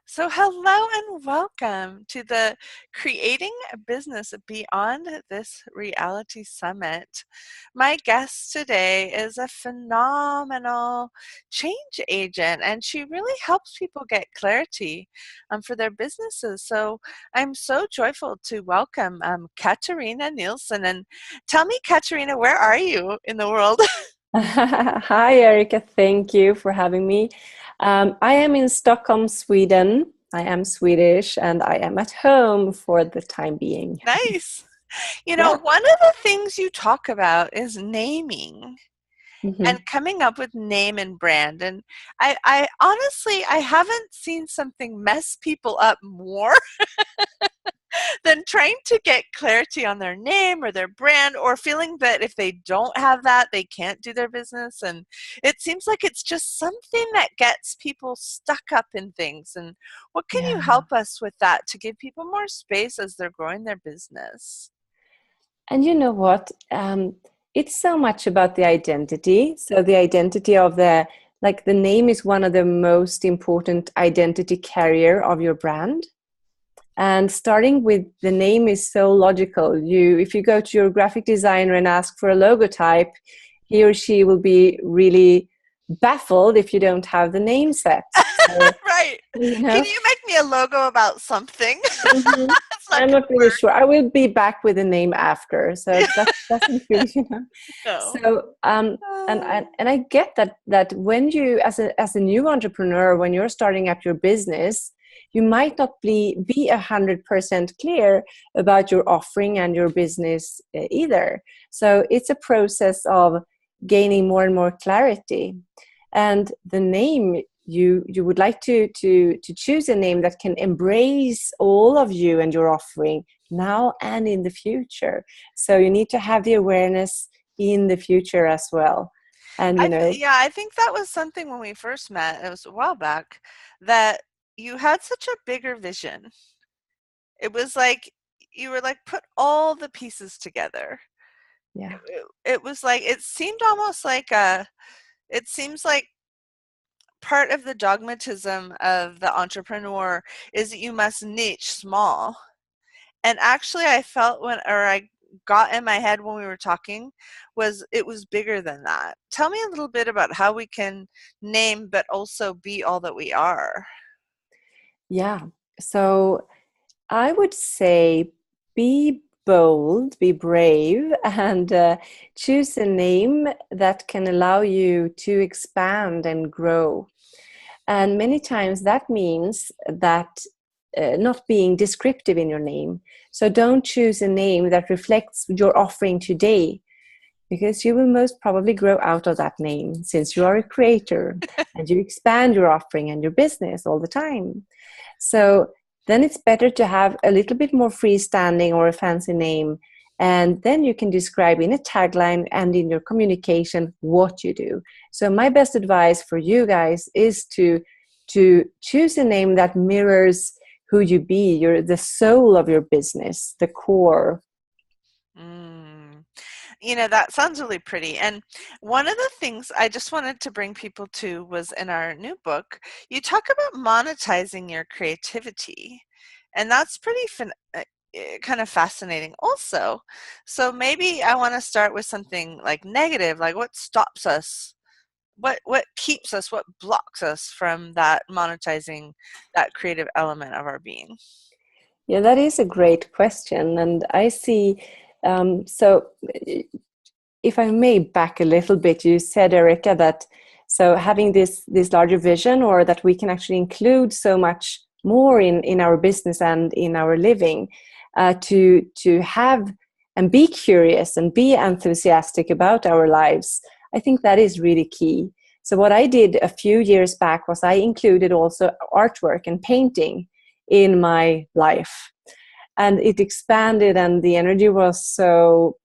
So, hello and welcome to the Creating a Business Beyond This Reality Summit. My guest today is a phenomenal change agent, and she really helps people get clarity for their businesses. So, I'm so joyful to welcome Katarina Nilsson. And tell me, Katarina, where are you in the world? Hi, Erica. Thank you for having me. I am in Stockholm, Sweden. I am Swedish and I am at home for the time being. Nice. Yeah. One of the things you talk about is naming Mhm. and coming up with name and brand. And I honestly, I haven't seen something mess people up more than trying to get clarity on their name or their brand, or feeling that if they don't have that, they can't do their business. And it seems like it's just something that gets people stuck up in things. And what can you Yeah. help us with that to give people more space as they're growing their business? And you know what? It's so much about the identity. So the identity of the name is one of the most important identity carrier of your brand. And starting with the name is so logical. If you go to your graphic designer and ask for a logo type, he or she will be really baffled if you don't have the name set. So, Right. you Can know, you make me a logo about something? mhm. It's not I'm going not to really work. sure. I will be back with a name after, so that's included. No. So, and I get that when you, as a new entrepreneur, when you're starting up your business, you might not be 100% clear about your offering and your business either. So it's a process of gaining more and more clarity. And the name, you would like to choose a name that can embrace all of you and your offering now and in the future. So you need to have the awareness in the future as well. And Yeah, I think that was something when we first met, it was a while back, that you had such a bigger vision. It was like you were like, put all the pieces together. yeah. It was like, it seemed almost like it seems like part of the dogmatism of the entrepreneur is that you must niche small. And actually, I felt I got in my head when we were talking, was it was bigger than that. Tell me a little bit about how we can name, but also be all that we are. Yeah. So I would say be bold, be brave, and choose a name that can allow you to expand and grow. And many times that means that not being descriptive in your name. So don't choose a name that reflects your offering today, because you will most probably grow out of that name since you are a creator and you expand your offering and your business all the time. So then it's better to have a little bit more freestanding or a fancy name. And then you can describe in a tagline and in your communication what you do. So my best advice for you guys is to choose a name that mirrors who you be. You're the soul of your business, the core. Mm. That sounds really pretty. And one of the things I just wanted to bring people to was in our new book, you talk about monetizing your creativity. And that's pretty kind of fascinating also. So maybe I want to start with something like negative, like what stops us? What keeps us, what blocks us from that monetizing that creative element of our being? Yeah, that is a great question. And I see, so if I may back a little bit, you said, Erica, that so having this larger vision, or that we can actually include so much more in our business and in our living, to have and be curious and be enthusiastic about our lives. I think that is really key. So what I did a few years back was I included also artwork and painting in my life, and it expanded, and the energy was so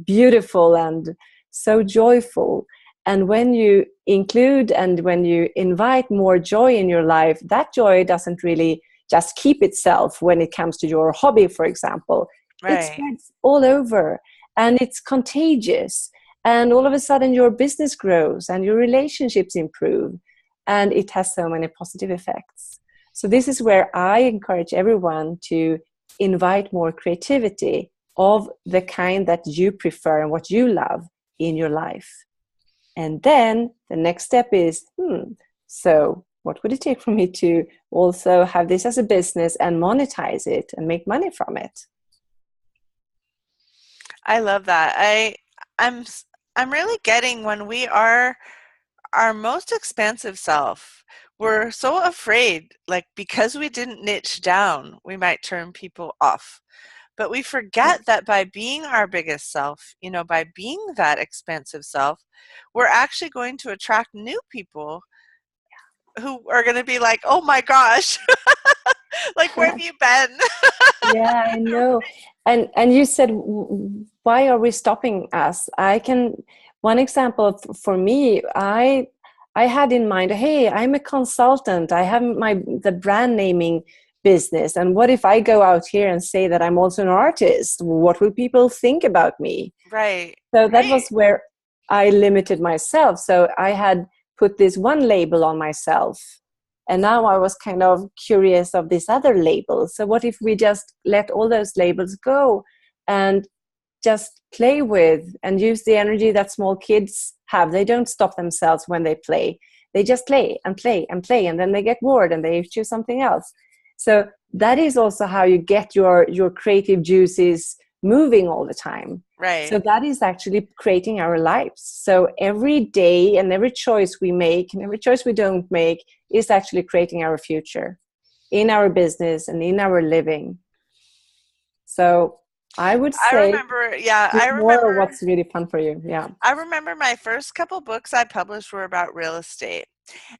beautiful and so joyful. And when you include and when you invite more joy in your life, that joy doesn't really just keep itself when it comes to your hobby, for example. It Right. spreads all over, and it's contagious, and all of a sudden your business grows and your relationships improve, and it has so many positive effects. So this is where I encourage everyone to invite more creativity of the kind that you prefer and what you love in your life. And then the next step is, so what would it take for me to also have this as a business and monetize it and make money from it? I love that. I'm I'm really getting when we are our most expansive self, we're so afraid, like because we didn't niche down, we might turn people off. But we Yeah. forget that by being our biggest self, by being that expansive self, we're actually going to attract new people who are going to be like, oh my gosh, like, where have you been? Yeah, I know. And you said, why are we stopping us? I can, one example for me, I had in mind, hey, I'm a consultant. I have the brand naming business. And what if I go out here and say that I'm also an artist? What will people think about me? Right, So that right, was where I limited myself. So I had put this one label on myself. And now I was kind of curious of this other label. So what if we just let all those labels go and just play with and use the energy that small kids have? They don't stop themselves when they play. They just play and play and play, and then they get bored and they choose something else. So that is also how you get your creative juices moving all the time. right. So that is actually creating our lives. So every day and every choice we make and every choice we don't make is actually creating our future in our business and in our living. So I would I say remember, yeah, do more of what's really fun for you. Yeah. I remember my first couple books I published were about real estate.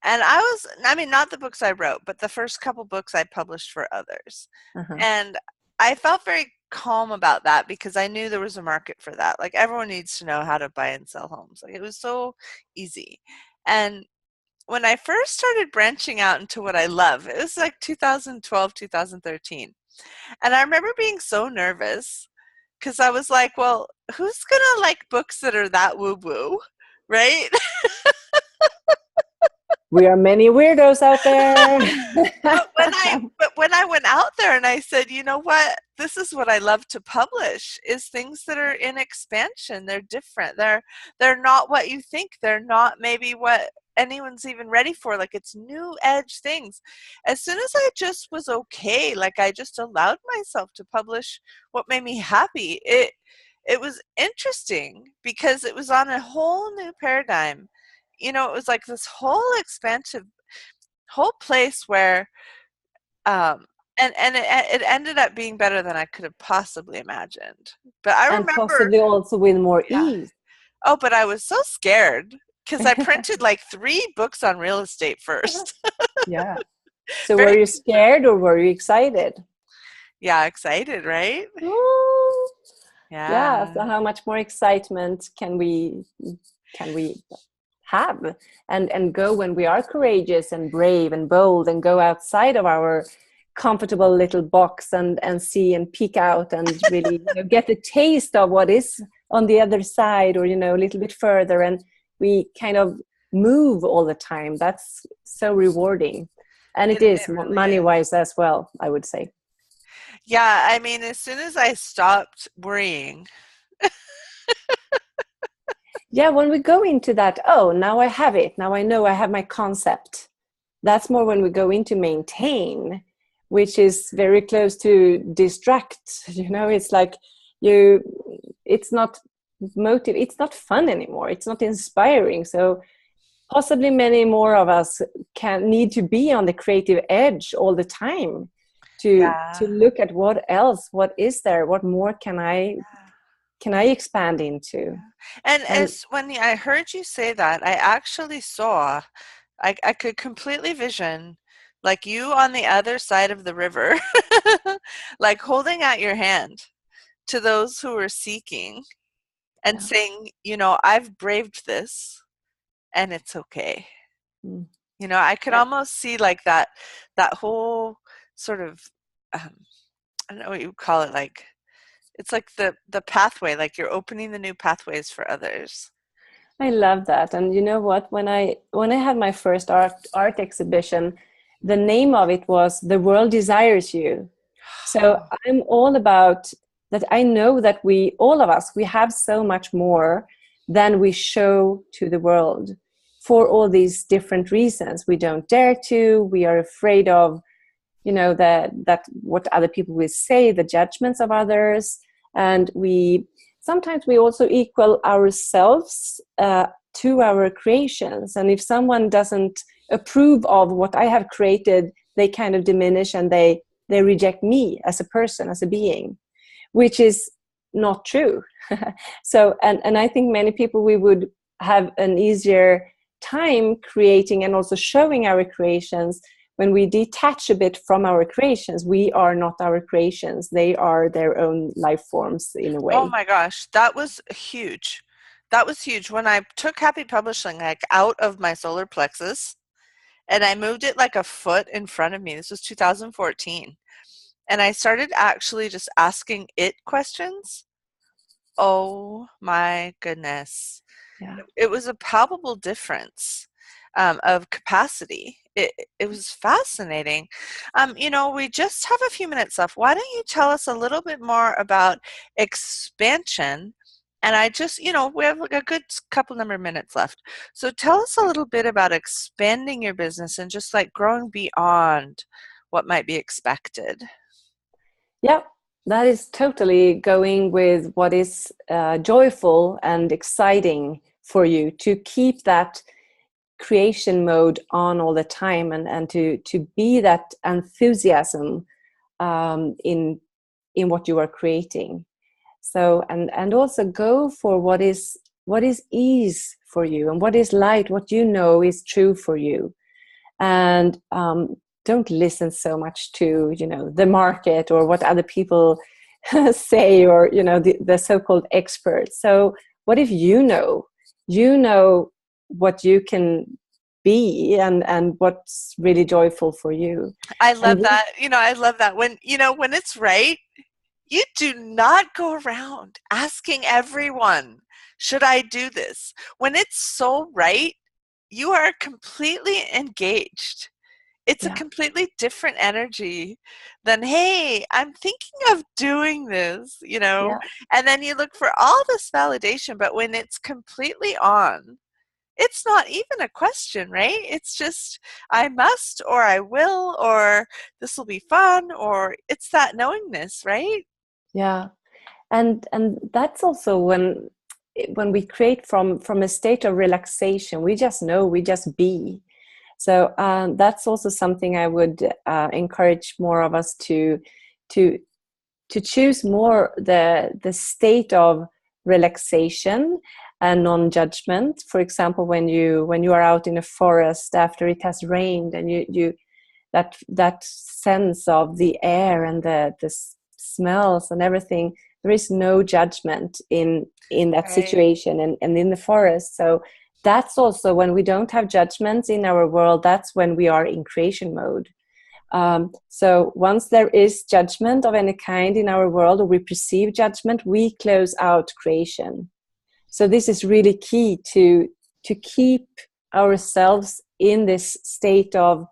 And I mean, not the books I wrote, but the first couple books I published for others. Uh-huh. And I felt very calm about that because I knew there was a market for that. Like, everyone needs to know how to buy and sell homes. Like, it was so easy. And when I first started branching out into what I love, it was like 2012, 2013. And I remember being so nervous because I was like, well, who's gonna like books that are that woo woo, right? We are many weirdos out there. But when I went out there and I said, you know what, this is what I love to publish, is things that are in expansion. They're different. They're not what you think. They're not maybe what anyone's even ready for. Like, it's new edge things. As soon as I just was okay, like I just allowed myself to publish what made me happy, it was interesting because it was on a whole new paradigm. It was like this whole expansive whole place where um it ended up being better than I could have possibly imagined. But I And remember, possibly also with more yeah. ease. Oh, but I was so scared because I printed like 3 books on real estate first. Yeah. So were Very, you scared or were you excited? yeah, excited, right? Ooh. Yeah. Yeah. So how much more excitement can we have and go when we are courageous and brave and bold and go outside of our comfortable little box and see and peek out and really get the taste of what is on the other side, or a little bit further, and we kind of move all the time. That's so rewarding, and it is It really money is. wise as well, I would say. Yeah, I mean, as soon as I stopped worrying. Yeah, when we go into that, oh, now I have it, now I know I have my concept. That's more when we go into maintain, which is very close to distract. It's like you it's not it's not fun anymore, it's not inspiring. So possibly many more of us can need to be on the creative edge all the time to Yeah. look at what is there, what more can I expand into. And And as when I heard you say that, I actually saw, I could completely vision like you on the other side of the river, like holding out your hand to those who are seeking and yeah. saying, I've braved this and it's okay. Mm. I could almost see like that whole sort of, um, I don't know what you would call it, like it's like the pathway, like you're opening the new pathways for others. I love that. And you know what? When I had my first art exhibition, the name of it was The World Desires You. So I'm all about that. I know that we, all of us, we have so much more than we show to the world for all these different reasons. We don't dare to, we are afraid of, that what other people will say, the judgments of others. And we sometimes we also equal ourselves to our creations. And if someone doesn't approve of what I have created, they kind of diminish, and they reject me as a person, as a being, which is not true. So, and I think many people, we would have an easier time creating and also showing our creations when we detach a bit from our creations. We are not our creations. They are their own life forms in a Oh way. my gosh, that was huge. That was huge. When I took Happy Publishing like out of my solar plexus and I moved it like a foot in front of me. This was 2014. And I started actually just asking it questions. Oh my goodness. Yeah. It was a palpable difference of capacity. It was fascinating. We just have a few minutes left. Why don't you tell us a little bit more about expansion? And we have like a good couple number of minutes left. So tell us a little bit about expanding your business and just like growing beyond what might be expected. Yeah, that is totally going with what is joyful and exciting for you, to keep that creation mode on all the time, and to be that enthusiasm in what you are creating. So, and also go for what is ease for you, and what is light, what you know is true for you. And don't listen so much to the market or what other people say, or the so-called experts. So what if you know what you can be, and what's really joyful for you. I And love that. I love that when it's right. You do not go around asking everyone, should I do this? When it's so right, you are completely engaged. It's a yeah, completely different energy than, hey, I'm thinking of doing this. yeah, And then you look for all this validation, but when it's completely on, it's not even a question, right? It's just, I must, or I will, or this will be fun, or it's that knowingness, right? yeah. And that's also when we create from a state of relaxation. We just know, we just be. So that's also something I would encourage more of us to to choose more the state of relaxation and non-judgment. For example, when you are out in a forest after it has rained, and you that sense of the air and the smells and everything, there is no judgment in that Right. situation, and in the forest. So that's also when we don't have judgments in our world, that's when we are in creation mode. So once there is judgment of any kind in our world, or we perceive judgment, we close out creation. So this is really key to keep ourselves in this state of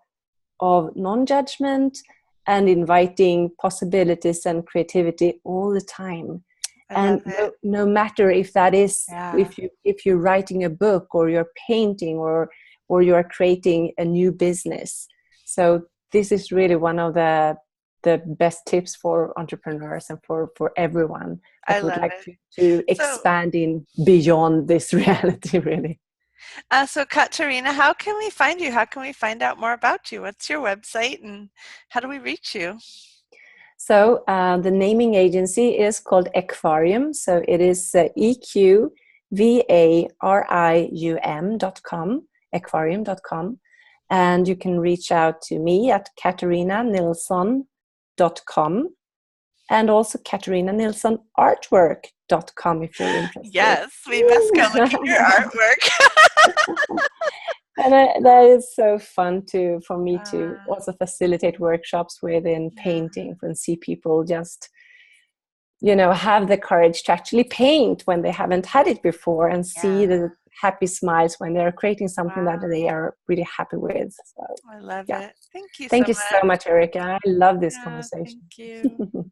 non-judgment, and inviting possibilities and creativity all the time. I love And it. no matter if that is, Yeah, if you're writing a book, or you're painting, or you're creating a new business. So this is really one of the best tips for entrepreneurs, and for everyone I that would love like it. to So, expand in beyond this reality, really. so Katarina, how can we find you? How can we find out more about you? What's your website and how do we reach you? So the naming agency is called Equarium. So it is EQVARIUM.com, equarium.com. And you can reach out to me at KatarinaNilsson.com, and also KatarinaNilssonArtwork.com if you're interested. Yes, we must go look at your artwork. And that is so fun for me to Uh, also facilitate workshops within yeah, painting, and see people just have the courage to actually paint when they haven't had it before, and see yeah. happy smiles when they're creating something that Wow. they are really happy with. So I love yeah. it. Thank you so Thank you so much. much, Erica. I love this Yeah, conversation. thank you.